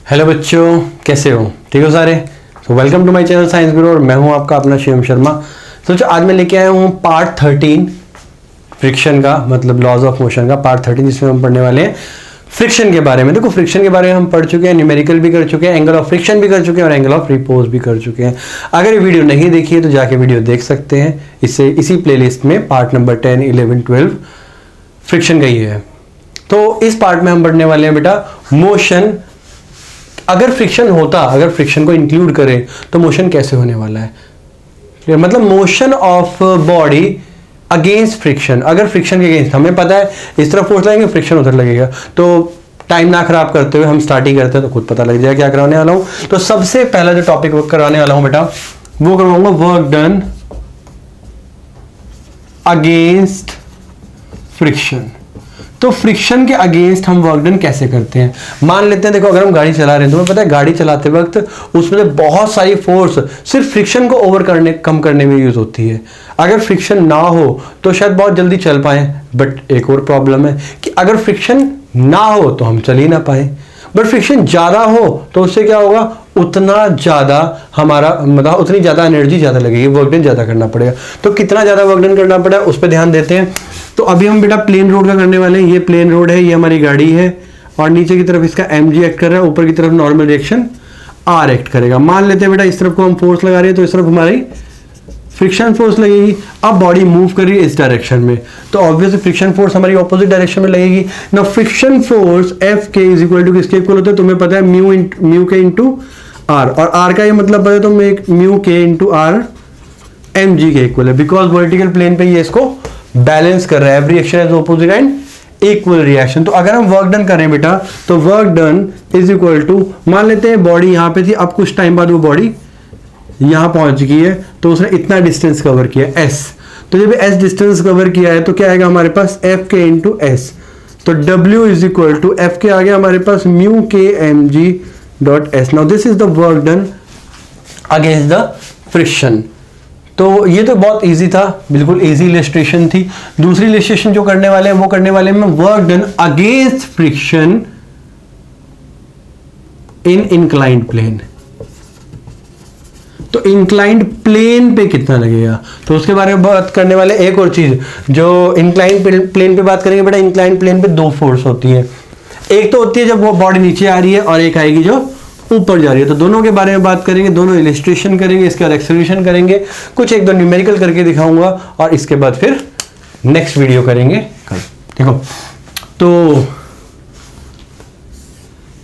Hello बच्चों, कैसे हो? ठीक हो सारे? So welcome to my channel science Guru और मैं हूं आपका अपना शिवम शर्मा। सोचो आज मैं लेके आया हूं पार्ट 13 फ्रिक्शन का, मतलब लॉज ऑफ मोशन का पार्ट 13, जिसमें हम पढ़ने वाले हैं फ्रिक्शन के बारे में। देखो, फ्रिक्शन के बारे में हम पढ़ चुके हैं, न्यूमेरिकल भी कर चुके हैं, एंगल ऑफ फ्रिक्शन भी कर चुके हैं और एंगल ऑफ रिपोज भी कर चुके हैं। अगर ये वीडियो नहीं देखी है तो जाके वीडियो देख सकते हैं, इससे इसी प्लेलिस्ट में पार्ट नंबर 10, 11, 12 फ्रिक्शन का ही है। तो इस पार्ट में हम पढ़ने वाले हैं बेटा मोशन। अगर फ्रिक्शन होता, अगर फ्रिक्शन को इंक्लूड करें तो मोशन कैसे होने वाला है, मतलब motion of body against friction. अगर फ्रिक्शन के अगेंस्ट हमें पता है इस तरफ फोर्स लगेंगे, फ्रिक्शन उधर लगेगा, तो टाइम ना खराब करते हुए हम स्टार्टिंग करते हैं तो खुद पता लग जाएगा क्या कराने वाला हूं। तो सबसे पहला जो टॉपिक वर्क कराने वाला हूं बेटा, वो करवाऊंगा वर्क डन अगेंस्ट फ्रिक्शन। तो फ्रिक्शन के अगेंस्ट हम वर्क डन कैसे करते हैं? मान लेते हैं, देखो अगर हम गाड़ी चला रहे हैं, तुम्हें पता है गाड़ी चलाते वक्त उसमें बहुत सारी फोर्स सिर्फ फ्रिक्शन को ओवर करने, कम करने में यूज होती है। अगर फ्रिक्शन ना हो तो शायद बहुत जल्दी चल पाए, बट एक और प्रॉब्लम है कि अगर फ्रिक्शन ना हो तो हम चल ही ना पाए। बट फ्रिक्शन ज्यादा हो तो उससे क्या होगा, उतना ज्यादा हमारा मतलब उतनी ज्यादा एनर्जी ज्यादा लगेगी, वर्क डन ज्यादा करना पड़ेगा। तो कितना ज्यादा वर्क डन करना पड़ेगा उस पर ध्यान देते हैं। तो अभी हम बेटा प्लेन रोड का करने वाले हैं। ये प्लेन रोड है, ये हमारी गाड़ी है और नीचे की तरफ इसका mg एक्ट कर रहा है, ऊपर की तरफ नॉर्मल रिएक्शन r एक्ट करेगा। मान लेते हैं बेटा इस तरफ को हम फोर्स लगा रहे हैं तो इस तरफ हमारी फ्रिक्शन फोर्स लगेगी। अब बॉडी मूव कर रही है इस डायरेक्शन में, तो ऑब्वियसली फ्रिक्शन फोर्स हमारी ऑपोजिट डायरेक्शन में लगेगी ना। Friction force F k is equal to किसके इक्वल होता है? तुम्हें पता है म्यू के इंटू आर, और आर का ये मतलब पता है तो mu k into R M G के इक्वल है, बिकॉज वर्टिकल प्लेन पे ये इसको बैलेंस कर रहा है। Every reaction has opposite and equal reaction. तो अगर हम वर्क डन करें बेटा तो work done is equal to, मान लेते हैं बॉडी यहां पे थी, अब कुछ टाइम बाद वो बॉडी यहां पहुंच गई है तो उसने इतना डिस्टेंस कवर किया s। तो जब s डिस्टेंस कवर किया है तो क्या आएगा हमारे पास f के इंटू एस। तो w is equal to f k आ गया हमारे पास mu k m g dot s. Now this is the work done against the friction. तो ये तो बहुत इजी था, बिल्कुल इजी इलस्ट्रेशन थी। दूसरी इलस्ट्रेशन जो करने वाले हैं वो करने वाले हैं work done against friction in inclined plane. तो इंक्लाइंड प्लेन पे कितना लगेगा तो उसके बारे में बात करने वाले। एक और चीज जो इंक्लाइंड प्लेन पे बात करेंगे बेटा, इंक्लाइंड प्लेन पे दो फोर्स होती है। एक तो होती है जब वो बॉडी नीचे आ रही है और एक आएगी जो ऊपर जा रही है। तो दोनों के बारे में बात करेंगे, दोनों इलस्ट्रेशन करेंगे, इसका एक्सेलरेशन करेंगे, कुछ एक दो न्यूमेरिकल करके दिखाऊंगा और इसके बाद फिर नेक्स्ट वीडियो करेंगे कल। देखो तो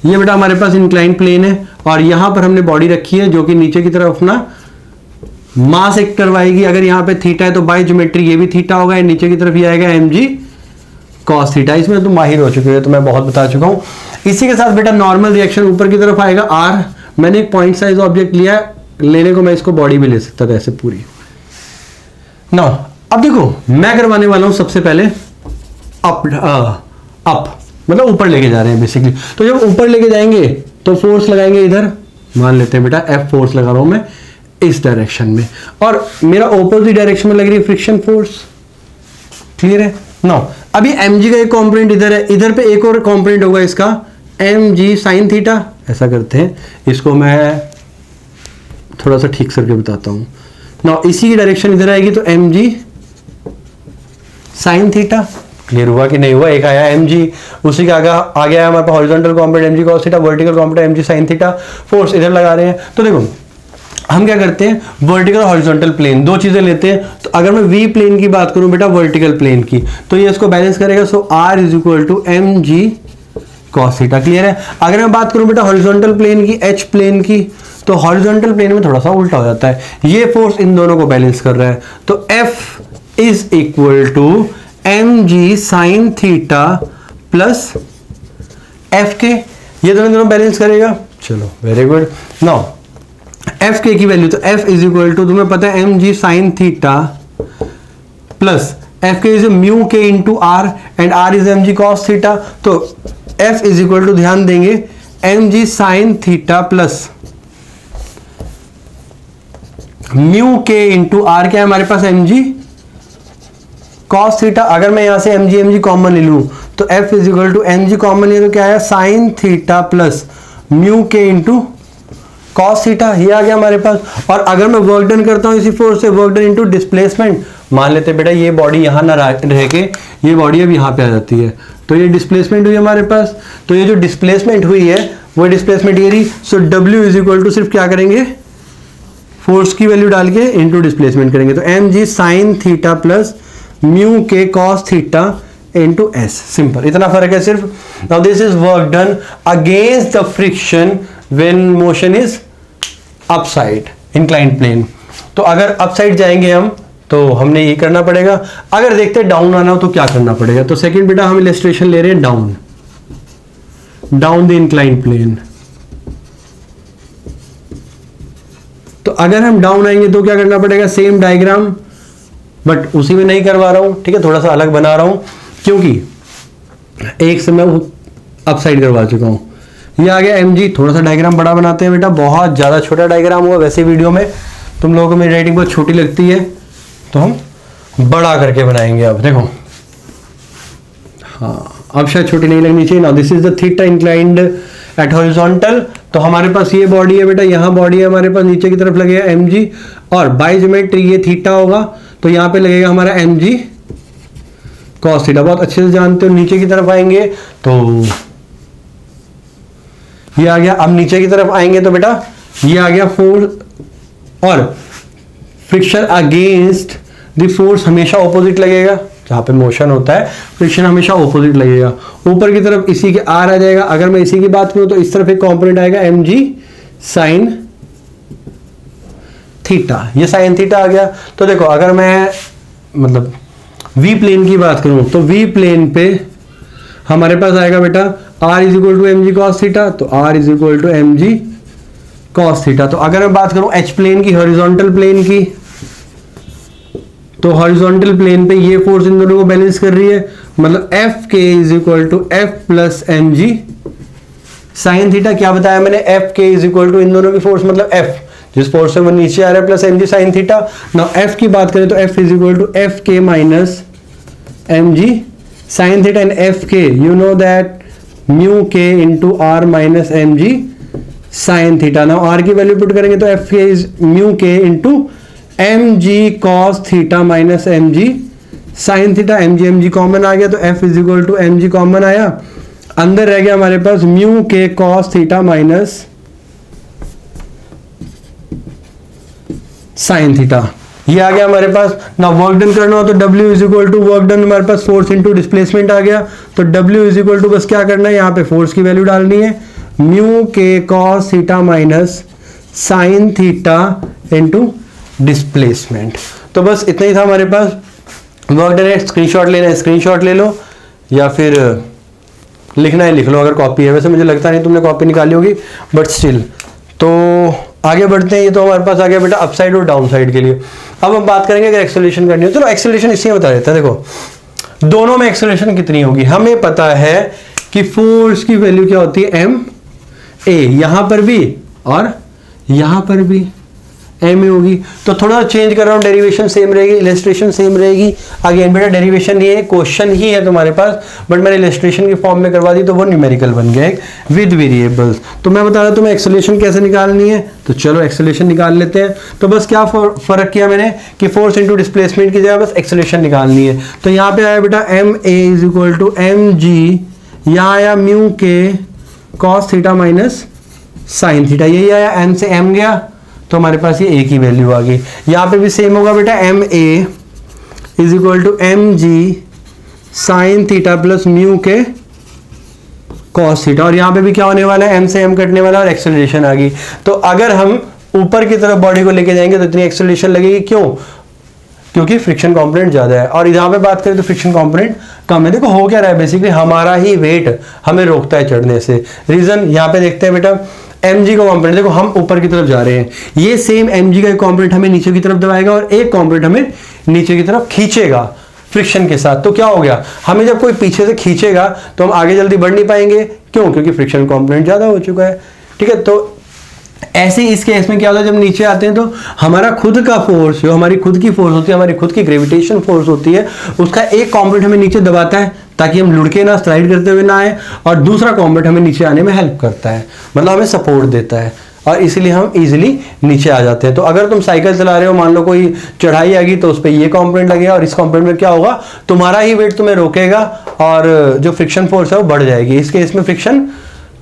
ये बेटा हमारे पास इंक्लाइंड प्लेन है और यहां पर हमने बॉडी रखी है जो कि नीचे की तरफ अपना मास एक्ट करवाएगी। अगर यहां पे थीटा है तो बाय ज्योमेट्री ये भी थीटा होगा, नीचे की तरफ ये आएगा mg cos थीटा। इसमें तो माहिर हो चुके हैं, तो मैं बहुत बता चुका हूं। इसी के साथ बेटा नॉर्मल रिएक्शन ऊपर की तरफ आएगा r। मैंने एक पॉइंट साइज ऑब्जेक्ट लिया है, लेने को मैं इसको बॉडी भी ले सकता था ऐसे पूरी ना। अब देखो मैं करवाने वाला हूं सबसे पहले अप मतलब ऊपर लेके जा रहे हैं बेसिकली। तो जब ऊपर लेके जाएंगे तो फोर्स लगाएंगे इधर, मान लेते हैं बेटा F फोर्स लगा रहा हूं मैं इस डायरेक्शन में और मेरा ऑपोजिट डायरेक्शन में लग रही है फ्रिक्शन फोर्स। क्लियर है ना? अभी mg का एक कंपोनेंट इधर है, इधर पे एक और कंपोनेंट होगा इसका mg sin थीटा। ऐसा करते हैं, इसको मैं थोड़ा सा ठीक करके बताता हूं ना। इसी की डायरेक्शन इधर आएगी तो mg sin थीटा। क्लियर हुआ कि नहीं हुआ? एक आया mg, उसी का आ गया हमारे पास horizontal component mg cos theta, vertical component mg sin theta. Force इधर लगा रहे हैं। तो देखो हम क्या करते हैं, वर्टिकल हॉरिजॉन्टल प्लेन दो चीजें लेते हैं। तो अगर मैं v प्लेन की बात करूं बेटा, वर्टिकल प्लेन की, तो ये इसको बैलेंस करेगा। So r is equal to mg cos theta. Clear है? अगर मैं बात करूं बेटा हॉरिजॉन्टल प्लेन की, h प्लेन की, तो हॉरिजॉन्टल प्लेन में थोड़ा सा उल्टा हो जाता है। ये फोर्स इन दोनों को बैलेंस कर रहा है, तो f is equal to mg sin theta plus f k, ये दोनों बैलेंस करेगा। चलो वेरी गुड। नाउ एफ के की वैल्यू, तो एफ इज इक्वल टू तुम्हें पता है mg sin theta plus f k is mu k into R and R is mg cos theta. तो एफ इज इक्वल टू ध्यान देंगे mg sin theta plus mu k into R क्या है हमारे पास mg cos theta. अगर मैं यहां से mg कॉमन ले लूं तो f is equal to mg common ले तो क्या है sin theta plus mu k into cos theta, ये आ गया हमारे पास। और अगर मैं वर्क डन करता हूँ इसी फोर्स से, वर्क डन इंटू डिस्प्लेसमेंट, मान लेते हैं बेटा ये बॉडी यहाँ ना रह के ये बॉडी अब यहाँ पे आ जाती है, तो ये डिस्प्लेसमेंट हुई हमारे पास। तो ये जो डिस्प्लेसमेंट हुई है वो डिस्प्लेसमेंट ये रही। सो W इज इक्वल टू सिर्फ क्या करेंगे, फोर्स की वैल्यू डाल के इंटू डिस्प्लेसमेंट करेंगे, तो mg sine theta plus mu k cos theta into S, simple, इतना फर्क है सिर्फ। Now this is work done against the friction when motion is upside inclined plane. तो अगर अपसाइड जाएंगे हम तो हमने ये करना पड़ेगा, अगर देखते हैं डाउन आना हो तो क्या करना पड़ेगा। तो सेकंड बेटा हम इलस्ट्रेशन ले रहे हैं डाउन द इंक्लाइंड प्लेन। तो अगर हम डाउन आएंगे तो क्या करना पड़ेगा, सेम डायग्राम, बट उसी में नहीं करवा रहा हूं, ठीक है, थोड़ा सा अलग बना रहा हूं क्योंकि एक से मैं अपसाइड करवा चुका हूं। ये आ गया mg, थोड़ा सा डायग्राम बड़ा बनाते हैं बेटा, बहुत ज्यादा छोटा डायग्राम हुआ, वैसे वीडियो में तुम लोगों को मेरी राइटिंग बहुत छोटी लगती है तो हम बड़ा करके बनाएंगे। अब देखो, हाँ अब शायद छोटी नहीं लगनी चाहिए ना। This is the theta inclined at horizontal. तो हमारे पास ये बॉडी है बेटा, यहाँ बॉडी है हमारे पास, नीचे की तरफ लगेगा mg, और बाय ज्योमेट्री ये थीटा होगा तो यहाँ पे लगेगा हमारा mg cos थीटा, बहुत अच्छे से जानते हो। नीचे की तरफ आएंगे तो ये आ गया, अब नीचे की तरफ आएंगे तो बेटा ये आ गया फोर्स, और फ्रिक्शन अगेंस्ट द फोर्स हमेशा ऑपोजिट लगेगा, जहां पे मोशन होता है फ्रिक्शन हमेशा ऑपोजिट लगेगा। ऊपर की तरफ इसी के आर आ जाएगा, अगर मैं इसी की बात करूं तो इस तरफ एक कंपोनेंट आएगा mg साइन थीटा, ये साइन थीटा आ गया। तो देखो अगर मैं मतलब वी प्लेन की बात करूं तो वी प्लेन पे हमारे पास आएगा बेटा r is equal to mg cos theta, तो r is equal to mg cos theta. तो अगर मैं बात करूं एच प्लेन की, हॉरिजॉन्टल प्लेन की, तो हॉरिजॉन्टल प्लेन पे ये फोर्स इन दोनों को बैलेंस कर रही है, मतलब f k is equal to f plus M G sine theta. क्या बताया मैंने, F k is equal to इन दोनों की फोर्स, मतलब एफ जिस फोर्स से वो नीचे आ रहा है plus M G sine theta. Now F की बात करें तो F is equal to F k minus M ji sine theta, and F k you know that mu k into R minus M ji sine theta. Now R की value put करेंगे तो F k is mu k into M G cos theta minus M ji sine theta. M ji common आ गया तो F is equal to m ji common आया, अंदर रह गया हमारे पास mu k cos theta minus sine theta, ये आ गया हमारे पास। ना वर्क डन करना हो तो W is equal to work done, हमारे पास फोर्स इंटू डिस्प्लेसमेंट आ गया, तो W इज इक्वल टू बस क्या करना है, यहाँ पे फोर्स की वैल्यू डालनी है, mu k cos theta minus sine theta into displacement. तो बस इतना ही था हमारे पास। वर्क डन है, स्क्रीनशॉट लेना है स्क्रीनशॉट ले लो, या फिर लिखना है लिख लो अगर कॉपी है, वैसे मुझे लगता नहीं तुमने कॉपी निकाली होगी, बट स्टिल। तो आगे बढ़ते हैं, ये तो हमारे पास आ गया बेटा अपसाइड और डाउन साइड के लिए। अब हम बात करेंगे अगर एक्सेलरेशन करनी हो, चलो एक्सेलरेशन इसलिए बता देता है। देखो दोनों में एक्सेलरेशन कितनी होगी, हमें पता है कि फोर्स की वैल्यू क्या होती है एम ए, यहां पर भी और यहां पर भी एम ए होगी। तो थोड़ा चेंज कर रहा हूं, डेरिवेशन सेम रहेगी, इलस्ट्रेशन सेम रहेगी। अगेन बेटा डेरिवेशन ये क्वेश्चन ही है तुम्हारे पास, बट मैंने इलस्ट्रेशन की फॉर्म में करवा दी तो वो न्यूमेरिकल बन गया एक विद वेरिएबल्स। तो मैं बता रहा तुम्हें एक्सेलरेशन कैसे निकालनी है, तो चलो एक्सेलरेशन निकाल लेते हैं। तो बस क्या फर्क किया मैंने कि फोर्स इंटू डिस्प्लेसमेंट की जगह बस एक्सेलरेशन निकालनी है। तो यहाँ पे आया बेटा m a is equal to m g, यहाँ आया mu k cos theta minus sine theta, यही आया, एम से एम गया तो हमारे पास ये एक ही वैल्यू आ गई। यहाँ पे भी सेम होगा बेटा, m a is equal to m ji sine theta plus mu k cos theta, और यहाँ पे भी क्या होने वाला है, एम से एम कटने वाला और एक्सेलरेशन आ गई। तो अगर हम ऊपर की तरफ बॉडी को लेके जाएंगे तो इतनी एक्सेलरेशन लगेगी, क्यों, क्योंकि फ्रिक्शन कंपोनेंट ज्यादा है, और यहाँ पे बात करें तो फ्रिक्शन कंपोनेंट कम है। देखो हो क्या रहा है, बेसिकली हमारा ही वेट हमें रोकता है चढ़ने से। रीजन यहाँ पे देखते हैं बेटा, mg का कंपोनेंट देखो हम ऊपर की तरफ जा रहे हैं, ये सेम mg का एक कंपोनेंट हमें नीचे की तरफ दबाएगा और एक कंपोनेंट हमें नीचे की तरफ खींचेगा फ्रिक्शन के साथ। तो क्या हो गया, हमें जब कोई पीछे से खींचेगा तो हम आगे जल्दी बढ़ नहीं पाएंगे, क्यों, क्योंकि फ्रिक्शन कंपोनेंट ज्यादा हो चुका है। ठीक है, तो ऐसे इस केस में क्या होता है, जब नीचे आते हैं तो हमारा खुद का फोर्स, जो हमारी खुद की फोर्स होती है, हमारी खुद की ग्रेविटेशन फोर्स होती है, उसका एक कंपोनेंट हमें नीचे दबाता है ताकि हम लुढ़के ना, स्लाइड करते हुए ना आए, और दूसरा कॉम्पोनेंट हमें नीचे आने में हेल्प करता है, मतलब हमें सपोर्ट देता है, और इसलिए हम इजीली नीचे आ जाते हैं। तो अगर तुम साइकिल चला रहे हो, मान लो कोई चढ़ाई आ गई, तो उस पर ये कंपोनेंट लगेगा, और इस कंपोनेंट में क्या होगा, तुम्हारा ही वेट तुम्हें रोकेगा, और जो फ्रिक्शन फोर्स है वो बढ़ जाएगी। इस केस में फ्रिक्शन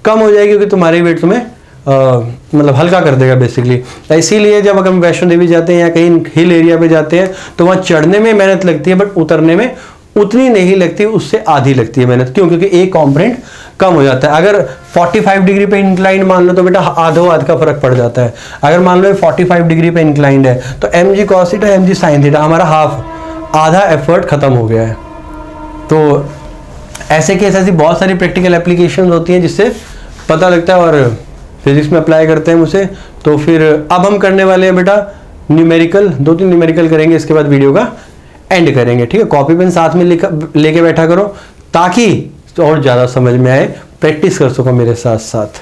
कम हो जाएगी, क्योंकि तुम्हारी वेट तुम्हें मतलब हल्का कर देगा बेसिकली। तो इसीलिए जब अगर हम वैष्णो देवी जाते हैं या कहीं हिल एरिया पे जाते हैं, तो वहाँ चढ़ने में मेहनत लगती है, बट उतरने में उतनी नहीं लगती, उससे आधी लगती है मेहनत। क्यों? क्योंकि एक कंपोनेंट कम हो जाता है। अगर 45 डिग्री पे इंक्लाइंड मान लो, तो बेटा आधो आध का फर्क पड़ जाता है। अगर मान लो 45 डिग्री पे इंक्लाइंड है, तो mg cos theta mg sin theta, हमारा हाफ, आधा एफर्ट खत्म हो गया है। तो ऐसे केस, ऐसी बहुत सारी प्रैक्टिकल एप्लीकेशन होती हैं जिससे पता लगता है, और फिजिक्स में अप्लाई करते हैं उसे। तो फिर अब हम करने वाले हैं बेटा न्यूमेरिकल, 2-3 न्यूमेरिकल करेंगे, इसके बाद वीडियो का एंड करेंगे, ठीक है। कॉपी पेन साथ में लेके बैठा करो, ताकि और ज्यादा समझ में आए, प्रैक्टिस कर सको मेरे साथ साथ।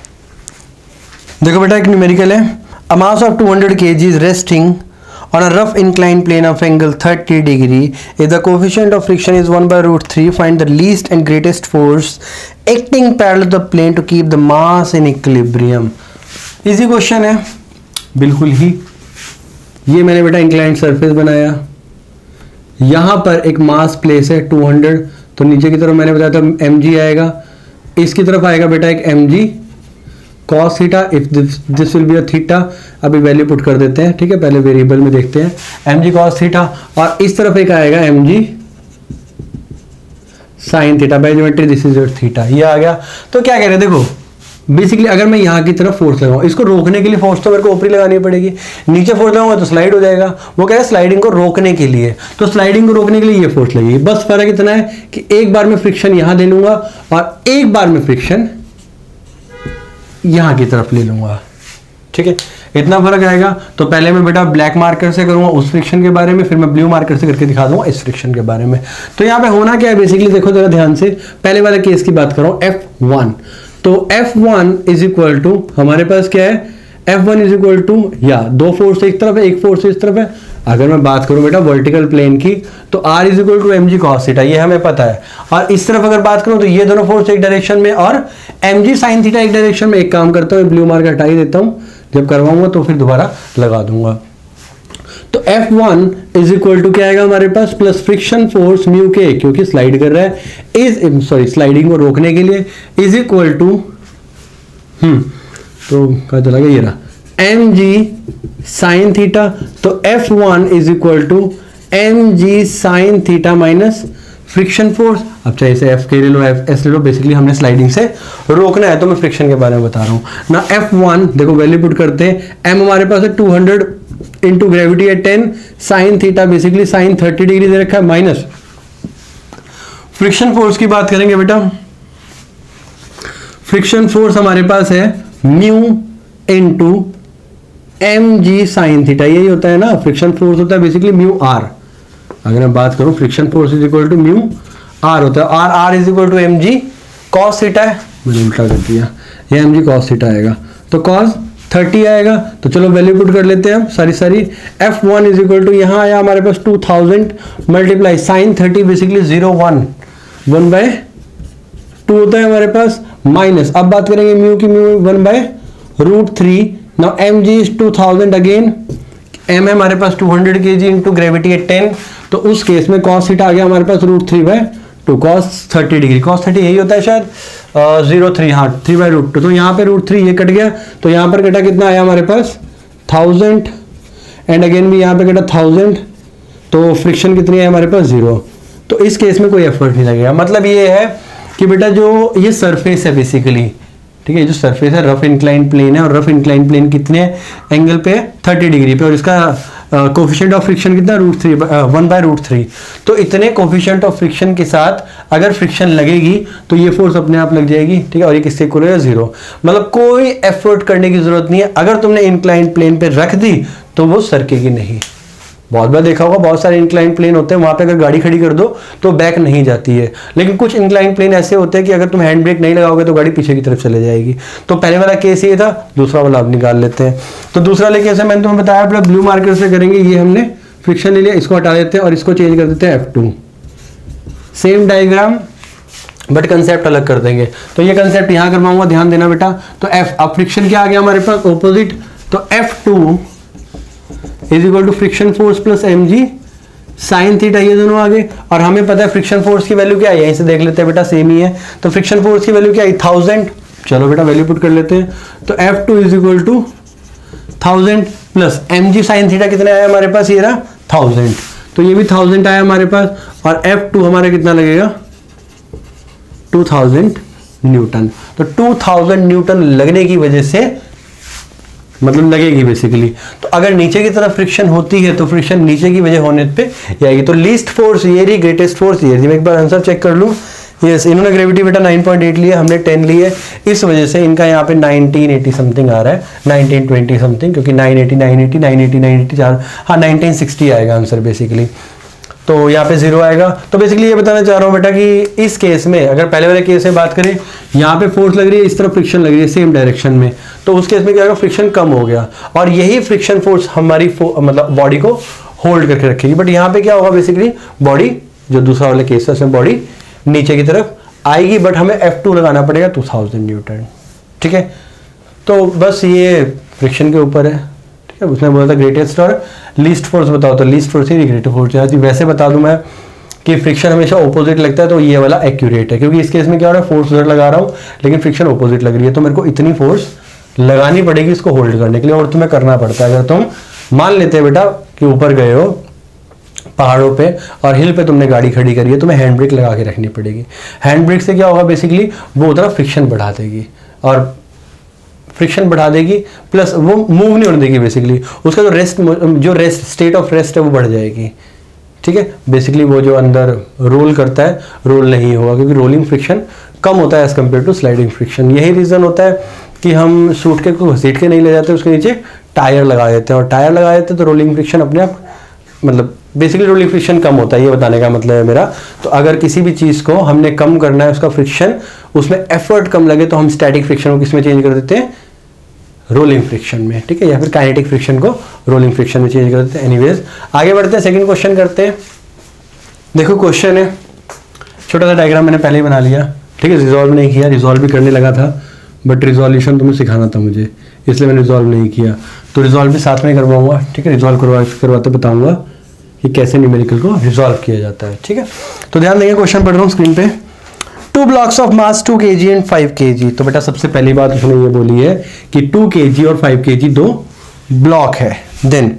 देखो बेटा, एक न्यूमेरिकल है, a mass of 200 kg resting on a rough inclined plane of angle 30 degree. If the coefficient of friction is 1/√3, find the least and greatest force acting parallel to the plane to keep the mass in equilibrium. Easy question है बिल्कुल ही। ये मैंने बेटा inclined surface बनाया, यहाँ पर एक मास place है 200, तो नीचे की तरफ मैंने बताया था mg आएगा, इसकी तरफ आएगा बेटा एक mg cos theta, if this will be a theta. अभी वैल्यू पुट कर देते हैं, ठीक है, पहले वेरिएबल में देखते हैं, mg cos थीटा, और इस तरफ एक आएगा mg sin theta, by geometry this is your theta, ये आ गया। तो क्या कह रहे हैं, देखो बेसिकली अगर मैं यहाँ की तरफ फोर्स लगाऊं, इसको रोकने के लिए फोर्स तो मेरे को ऊपरी लगानी पड़ेगी, नीचे फोर्स लगाऊंगा तो स्लाइड हो जाएगा। वो कह रहे हैं स्लाइडिंग को रोकने के लिए, तो स्लाइडिंग को रोकने के लिए ये फोर्स लगेगी। बस फर्क इतना है कि एक बार में फ्रिक्शन यहाँ दे लूंगा, और एक बार में फ्रिक्शन यहां की तरफ ले लूंगा, ठीक है, इतना फर्क आएगा। तो पहले मैं बेटा ब्लैक मार्कर से करूंगा उस फ्रिक्शन के बारे में, फिर मैं ब्लू मार्कर से करके दिखा दूंगा इस फ्रिक्शन के बारे में। तो यहाँ पे होना क्या है बेसिकली, देखो जरा ध्यान से, पहले वाले केस की बात कर रहा हूं, F1। तो F1 इज इक्वल टू, हमारे पास क्या है, F1 इज इक्वल टू, या दो फोर्स एक तरफ है, एक फोर्स इस तरफ है। अगर मैं बात करूं बेटा वर्टिकल प्लेन की, तो R is equal to mg cos theta, ये हमें पता है। और इस तरफ अगर बात करूं, तो ये दोनों फोर्स एक डायरेक्शन में, और mg sin थीटा एक डायरेक्शन में। एक काम करता हूं, ब्लू मार्क हटा ही देता हूं, जब करवाऊंगा तो फिर दोबारा लगा दूंगा। तो F1 इज इक्वल टू क्या आएगा हमारे पास, प्लस फ्रिक्शन फोर्स म्यू के, क्योंकि स्लाइड कर रहा है, इज सॉरी स्लाइडिंग को रोकने के लिए, इज इक्वल टू तो क्या चला गया, ये रहा mg sin थीटा। तो F1 is equal to mg sin theta minus friction force. अब चाहे इसे F के ले लो, S ले लो, बेसिकली हमने स्लाइडिंग से रोकना है, तो मैं फ्रिक्शन के बारे में बता रहा हूं ना। F1 देखो वैल्यू पुट करते हैं, m हमारे पास है 200 इंटू ग्रेविटी है 10, sine theta basically sine 30 degree दे रखा है, माइनस फ्रिक्शन फोर्स की बात करेंगे बेटा। फ्रिक्शन फोर्स हमारे पास है mu into mg sin theta, यही होता है ना, फ्रिक्शन फोर्स होता है बेसिकली म्यू आर। अगर मैं बात करूं friction force is equal to mu R होता है, और R is equal to mg cos theta है, मैंने उल्टा कर दिया, ये mg cos थीटा आएगा, तो cos 30 आएगा। तो चलो वैल्यू पुट कर लेते हैं हम सारी। F1 इज इक्वल टू, यहाँ आया हमारे पास 2000 मल्टीप्लाई साइन 30 बेसिकली 1/2 होता है हमारे पास, माइनस अब बात करेंगे म्यू की, mu 1/√3। Now mg is 2000 again, m है हमारे पास 200 kg इंटू ग्रेविटी है 10, तो उस केस में cos थीटा आ गया हमारे पास √3/2, cos 30 डिग्री, cos 30 यही होता है शायद 0.3, हाँ 3/√2। तो यहाँ पे √3 ये कट गया, तो यहाँ पर कटा कितना आया हमारे पास 1000, एंड अगेन भी यहाँ पे कटा 1000, तो फ्रिक्शन कितनी है हमारे पास 0। तो इस केस में कोई एफर्ट नहीं लगेगा। मतलब ये है कि बेटा जो ये सरफेस है बेसिकली, ठीक है, जो सरफेस है रफ इंक्लाइन प्लेन है, और रफ इंक्लाइन प्लेन कितने एंगल पे 30 डिग्री पे, और इसका कोफिशिएंट ऑफ फ्रिक्शन कितना 1/√3। तो इतने कोफिशिएंट ऑफ फ्रिक्शन के साथ अगर फ्रिक्शन लगेगी तो ये फोर्स अपने आप लग जाएगी, ठीक है, और ये किससे इक्वल है 0। मतलब कोई एफर्ट करने की जरूरत नहीं है। अगर तुमने इंक्लाइन प्लेन पे रख दी तो वो सरकेगी नहीं। बहुत बार देखा होगा, बहुत सारे इंक्लाइन प्लेन होते हैं, वहां पे अगर गाड़ी खड़ी कर दो तो बैक नहीं जाती है, लेकिन कुछ इंक्लाइन प्लेन ऐसे होते हैं कि अगर तुम हैंड ब्रेक नहीं लगाओगे तो गाड़ी पीछे की तरफ चले जाएगी। तो पहले वाला केस ये था, दूसरा वाला अब निकाल लेते हैं। तो दूसरा वाले केस मैंने तुम्हें बताया अपना ब्लू मार्कर से करेंगे। ये हमने फ्रिक्शन ले लिया, इसको हटा देते हैं और इसको चेंज कर देते हैं F2। Same diagram but concept अलग कर देंगे। तो ये कंसेप्ट यहां करवाऊंगा, ध्यान देना बेटा। तो एफ, अब फ्रिक्शन क्या आ गया हमारे पास, ऑपोजिट। तो F2 is equal to friction force plus mg sine theta, ये दोनों आ गए। और हमें पता है फ्रिक्शन फोर्स की वैल्यू क्या है, यहीं से देख लेते हैं बेटा, सेम ही है। तो फ्रिक्शन फोर्स की वैल्यू क्या है, 1000। चलो बेटा वैल्यू पुट कर लेते हैं। तो F2 is equal to 1000 plus mg sine theta कितने आया हमारे पास, ये रहा 1000। तो ये भी 1000 आया हमारे पास। और F2 हमारा कितना लगेगा, 2000 न्यूटन। तो 2000 न्यूटन लगने की वजह से, मतलब लगेगी बेसिकली। तो अगर नीचे की तरफ फ्रिक्शन होती है तो फ्रिक्शन नीचे की वजह होने पे आएगी। तो लीस्ट फोर्स ये रही, ग्रेटेस्ट फोर्स ये रही। मैं एक बार आंसर चेक कर लूं। यस, इन्होंने ग्रेविटी बेटा 9.8 लिया, हमने 10 लिए। इस वजह से इनका यहाँ पे 1980 समथिंग आ रहा है, 1920 समथिंग, क्योंकि 980 4, हाँ 1960 आएगा आंसर बेसिकली। तो यहाँ पे 0 आएगा। तो बेसिकली ये बताना चाह रहा हूँ बेटा कि इस केस में, अगर पहले वाले केस में बात करें, यहाँ पे फोर्स लग रही है, इस तरफ फ्रिक्शन लग रही है सेम डायरेक्शन में, तो उस केस में क्या होगा, फ्रिक्शन कम हो गया और यही फ्रिक्शन फोर्स हमारी मतलब बॉडी को होल्ड करके रखेगी। बट यहाँ पे क्या होगा, बेसिकली बॉडी, जो दूसरा वाले केस है उसमें बॉडी नीचे की तरफ आएगी, बट हमें F2 लगाना पड़ेगा 2000 न्यूटन। ठीक है, तो बस ये फ्रिक्शन के ऊपर है। ठीक है, उसने बोला था ग्रेटेस्ट और लीस्ट फोर्स बताओ, तो लीस्ट फोर्स ही ग्रेटेस्ट फोर्स है। वैसे बता दूं मैं कि फ्रिक्शन हमेशा ऑपोजिट लगता है, तो ये वाला एक्यूरेट है, क्योंकि इस केस में क्या हो रहा है, फोर्स उधर लगा रहा हूँ लेकिन फ्रिक्शन ऑपोजिट लग रही है, तो मेरे को इतनी फोर्स लगानी पड़ेगी इसको होल्ड करने के लिए, और तुम्हें करना पड़ता है। अगर तुम मान लेते हैं बेटा कि ऊपर गए हो पहाड़ों पे और हिल पे तुमने गाड़ी खड़ी करी है, तुम्हें हैंड ब्रेक लगा के रखनी पड़ेगी। हैंड ब्रेक से क्या होगा, बेसिकली वो उधर फ्रिक्शन बढ़ा देगी, और फ्रिक्शन बढ़ा देगी प्लस वो मूव नहीं होने देगी बेसिकली, उसका जो रेस्ट स्टेट ऑफ रेस्ट है वो बढ़ जाएगी। ठीक है, बेसिकली वो जो अंदर रोल करता है रोल नहीं होगा, क्योंकि रोलिंग फ्रिक्शन कम होता है as compared to sliding friction. यही रीजन होता है कि हम सूटकेस को घसीट के नहीं ले जाते, उसके नीचे टायर लगा देते हैं, और टायर लगा देते हैं तो रोलिंग फ्रिक्शन अपने आप, मतलब बेसिकली रोलिंग फ्रिक्शन कम होता है, ये बताने का मतलब है मेरा। तो अगर किसी भी चीज़ को हमने कम करना है, उसका फ्रिक्शन, उसमें एफर्ट कम लगे, तो हम स्टैटिक फ्रिक्शन को किसमें चेंज कर देते हैं, रोलिंग फ्रिक्शन में। ठीक है, या फिर काइनेटिक फ्रिक्शन को रोलिंग फ्रिक्शन में चेंज कर देते हैं। एनीवेज आगे बढ़ते हैं, सेकंड क्वेश्चन करते हैं। देखो क्वेश्चन है, छोटा सा डायग्राम मैंने पहले ही बना लिया। ठीक है, रिजॉल्व नहीं किया, रिजॉल्व भी करने लगा था बट रिजोल्यूशन तुम्हें सिखाना था मुझे, इसलिए मैंने रिजॉल्व नहीं किया। तो रिजॉल्व भी साथ में करवाऊंगा। ठीक है, रिजॉल्व करवाते बताऊंगा कि कैसे न्यूमेरिकल को रिजॉल्व किया जाता है। ठीक है, तो ध्यान देंगे, क्वेश्चन पढ़ रहा हूँ स्क्रीन पे। 2 blocks of mass 2 kg and 5 kg। तो बेटा सबसे पहली बात उसने ये बोली है कि 2 kg और 5 kg दो ब्लॉक है। Then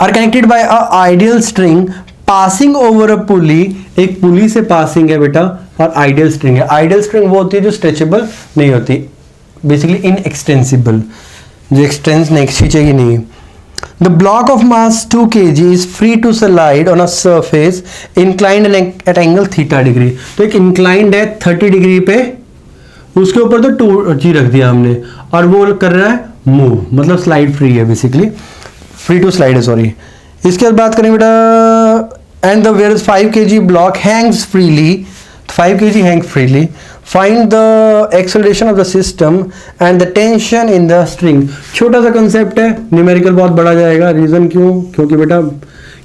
are connected by a ideal string passing over a pulley, एक पुली से पासिंग है बेटा, और आइडियल स्ट्रिंग है। आइडियल स्ट्रिंग वो होती है जो स्ट्रेचेबल नहीं होती, बेसिकली इनएक्सटेंसिबल, जो एक्सटेंस नहीं, खींचेगी नहीं। The block of mass 2 kg is free to slide on a surface inclined at angle theta degree। तो एक inclined है 30 डिग्री पे, उसके ऊपर तो 2g रख दिया हमने, और वो कर रहा है मूव, मतलब स्लाइड फ्री है, बेसिकली फ्री टू स्लाइड है, सॉरी। इसके बाद बात करें बेटा, and the where 5 kg block hangs freely, 5 kg hang freely, find the acceleration of the system and the tension in the string. छोटा सा कंसेप्ट है, न्यूमेरिकल बहुत बड़ा जाएगा। रीजन क्यों, क्योंकि बेटा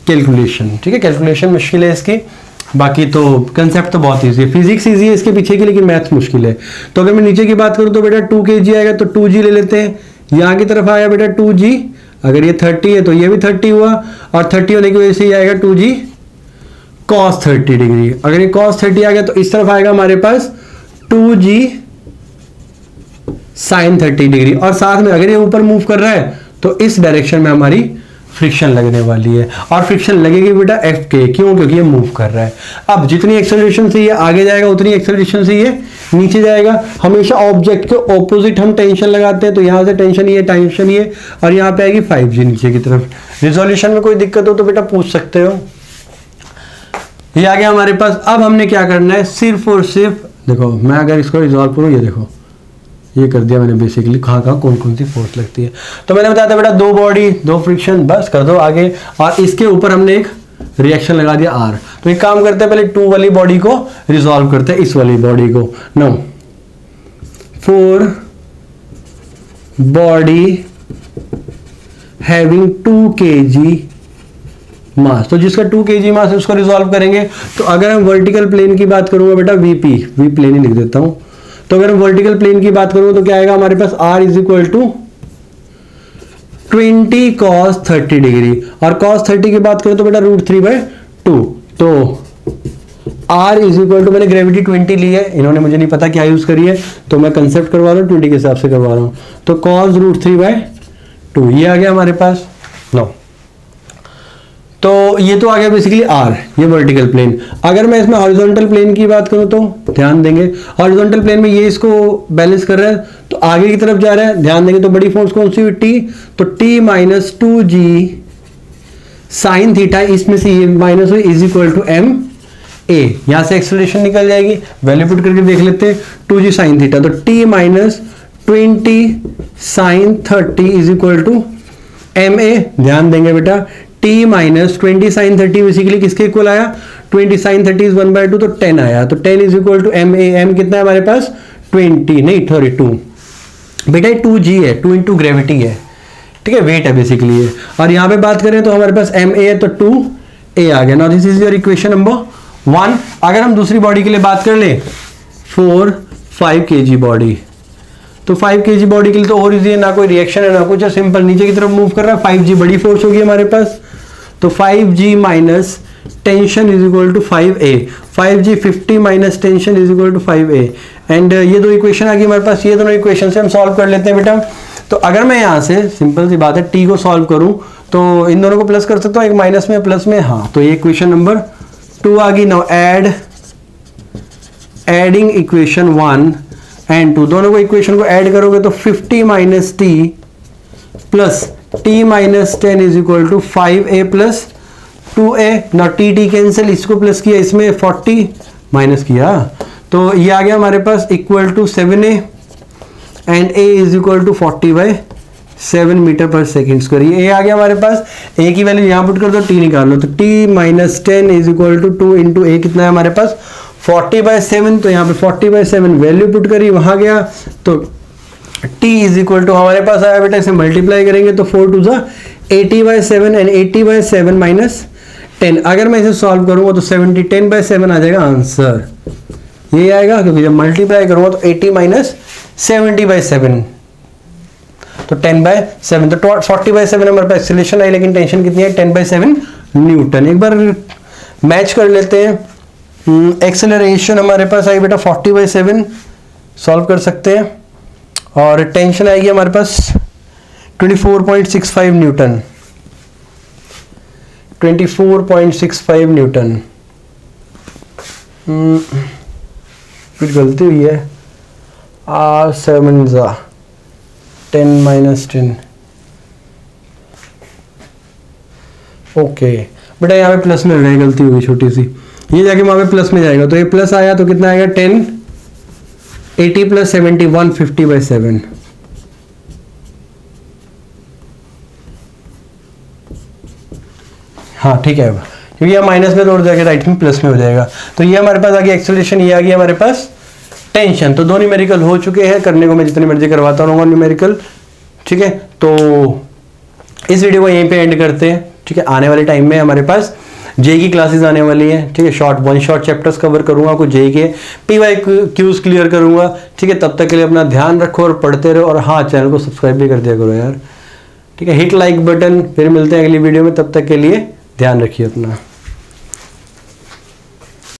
कैलकुलेशन, ठीक है, कैलकुलेशन मुश्किल है इसकी, बाकी तो कंसेप्ट तो बहुत ईजी है। फिजिक्स ईजी है इसके पीछे की, लेकिन मैथ्स मुश्किल है। तो अगर मैं नीचे की बात करूं तो बेटा 2 kg आएगा, तो 2g ले लेते हैं। यहाँ की तरफ आया बेटा 2g, अगर ये 30 है तो ये भी 30 हुआ, और 30 होने की वजह से ये आएगा 2g cos 30 डिग्री। अगर ये cos 30 आ गया तो इस तरफ आएगा हमारे पास 2g sin 30 डिग्री, और साथ में अगर ये ऊपर मूव कर रहा है तो इस डायरेक्शन में हमारी फ्रिक्शन लगने वाली है, और फ्रिक्शन लगेगी बेटा एफ के, क्यों, क्योंकि ये मूव कर रहा है। अब जितनी एक्सेलरेशन से ये आगे जाएगा उतनी एक्सेलरेशन से ये नीचे जाएगा। हमेशा ऑब्जेक्ट के ऑपोजिट हम टेंशन लगाते हैं, तो यहां से टेंशन ये, और यहां पे आएगी 5g नीचे की तरफ। रिजोल्यूशन में कोई दिक्कत हो तो बेटा पूछ सकते हो। ये आ गया हमारे पास। अब हमने क्या करना है, सिर्फ और सिर्फ देखो, मैं अगर इसको रिजॉल्व करूं, ये देखो ये कर दिया मैंने, बेसिकली कहाँ कौन कौन सी फोर्स लगती है। तो मैंने बताया था बेटा 2 बॉडी 2 फ्रिक्शन, बस कर दो आगे, और इसके ऊपर हमने एक रिएक्शन लगा दिया R। तो एक काम करते हैं, पहले 2 वाली बॉडी को रिजॉल्व करते हैं इस वाली बॉडी को। नो, 4 बॉडी हैविंग 2 kg मास। तो जिसका 2 kg मास है उसको रिजॉल्व करेंगे। तो अगर हम वर्टिकल प्लेन की बात करूंगा बेटा वीपी, वी प्लेन ही लिख देता हूं। तो अगर हम वर्टिकल प्लेन की बात करूंगा तो क्या आएगा हमारे पास, r is equal to 20 cos 30 degree, और cos 30 की बात करें तो बेटा √3/2। तो r इज इक्वल टू, मैंने ग्रेविटी 20 ली है, इन्होंने मुझे नहीं पता क्या यूज करी है, तो मैं कंसेप्ट करवा रहा हूँ 20 के हिसाब से करवा रहा हूँ। तो cos √3/2 ये आ गया हमारे पास। नो, तो ये तो आ गया बेसिकली r, ये वर्टिकल प्लेन। अगर मैं इसमें हॉरिजॉन्टल प्लेन की बात करूं तो ध्यान देंगे, हॉरिजॉन्टल प्लेन में ये इसको बैलेंस कर रहा है तो आगे की तरफ जा रहा है, ध्यान देंगे। तो बड़ी फोर्स कौन सी हुई, t, तो t minus 2g sine theta, इसमें से ये माइनस हुई, is equal to m a, यहां से एक्सेलरेशन निकल जाएगी, वैल्यू पुट करके देख लेते हैं, 2g साइन थीटा, तो t minus 20 sine 30 is equal to m a. ध्यान देंगे बेटा, t माइनस 20 साइन 30 बेसिकली किसके इक्वल आया, 20 साइन 30 इज 1/2, तो 10 आया, तो 10 is equal to m a. M कितना है हमारे पास, 20 नहीं सॉरी 2 बेटा, 2g है, 2 इंटू ग्रेविटी है, ठीक है, वेट है बेसिकली ये। और यहां पे बात करें तो हमारे पास एम ए है, तो 2a आ गया। Now this is your equation number 1। अगर हम दूसरी बॉडी के लिए बात कर ले, 5 kg बॉडी, तो 5 kg बॉडी के लिए तो और इजी है, ना कोई रिएक्शन है ना कुछ है, सिंपल नीचे की तरफ मूव कर रहा है, 5g बड़ी फोर्स होगी हमारे पास, तो 5g minus tension is equal to 5a, 5g 50 minus tension is equal to 5a। And ये दो इक्वेशन आ गई हमारे पास, ये दोनों इक्वेशन से हम सॉल्व कर लेते हैं बेटा। तो अगर मैं यहाँ से सिंपल सी बात है t को सॉल्व करूं तो इन दोनों को प्लस कर सकता हूँ, एक माइनस में प्लस में, हाँ, तो ये इक्वेशन नंबर 2 आ गई। नाउ एडिंग इक्वेशन 1 एंड 2, दोनों को इक्वेशन को ऐड करोगे तो 50 minus T plus T minus 10 is equal to 5a plus 2a। ना टी कैंसिल, इसको प्लस किया, इसमें 40 माइनस किया, तो ये आ गया हमारे पास equal to 7a and a is equal to 40/7 metre पर सेकेंड करिए। a आ गया हमारे पास, a की वैल्यू यहाँ पुट कर दो, t निकाल लो, तो t minus 10 is equal to 2 into a कितना है हमारे पास 40/7, तो यहाँ पे 40/7 वैल्यू पुट करी, वहां गया तो t इज इक्वल टू हमारे पास आया बेटा, इसे मल्टीप्लाई करेंगे तो 4 2 जा 80/7 एंड 80/7 माइनस 10। अगर मैं इसे सॉल्व करूंगा तो 70 10/7 आ जाएगा आंसर, ये आएगा, क्योंकि जब मल्टीप्लाई करूंगा तो 80 माइनस 70/7 तो 10/7, तो 40/7 हमारे पास एक्सीलरेशन आई, लेकिन टेंशन कितनी है, 10/7 न्यूटन। एक बार मैच कर लेते हैं, एक्सेलरेशन हमारे पास आई बेटा 40/7, सॉल्व कर सकते हैं, और टेंशन आएगी हमारे पास 24.65 न्यूटन, 24.65 न्यूटन। कुछ गलती हुई है, 7 10 माइनस 10, ओके बेटा यहाँ पे प्लस में रहे, गलती हुई छोटी सी, ये जाके वहां पे प्लस में जाएगा, तो ये प्लस आया तो कितना आएगा 10 80 प्लस 70 150/7। हाँ ठीक है, क्योंकि यहाँ माइनस में तो जाके राइट में प्लस में हो जाएगा। तो ये हमारे पास आ गया एक्सेलरेशन, ये आ गया हमारे पास टेंशन। तो दो न्यूमेरिकल हो चुके हैं, करने को मैं जितनी मर्जी करवाता रहूंगा न्यूमेरिकल, ठीक है। तो इस वीडियो को यहीं पे एंड करते हैं, ठीक है। आने वाले टाइम में हमारे पास जेई की क्लासेस आने वाली है, ठीक है। वन शॉट चैप्टर्स कवर करूंगा, कुछ जेई के पीवाई क्यूज क्लियर करूंगा, ठीक है। तब तक के लिए अपना ध्यान रखो और पढ़ते रहो, और हाँ, चैनल को सब्सक्राइब भी कर दिया करो यार, ठीक है। हिट लाइक बटन, फिर मिलते हैं अगली वीडियो में, तब तक के लिए ध्यान रखिए अपना।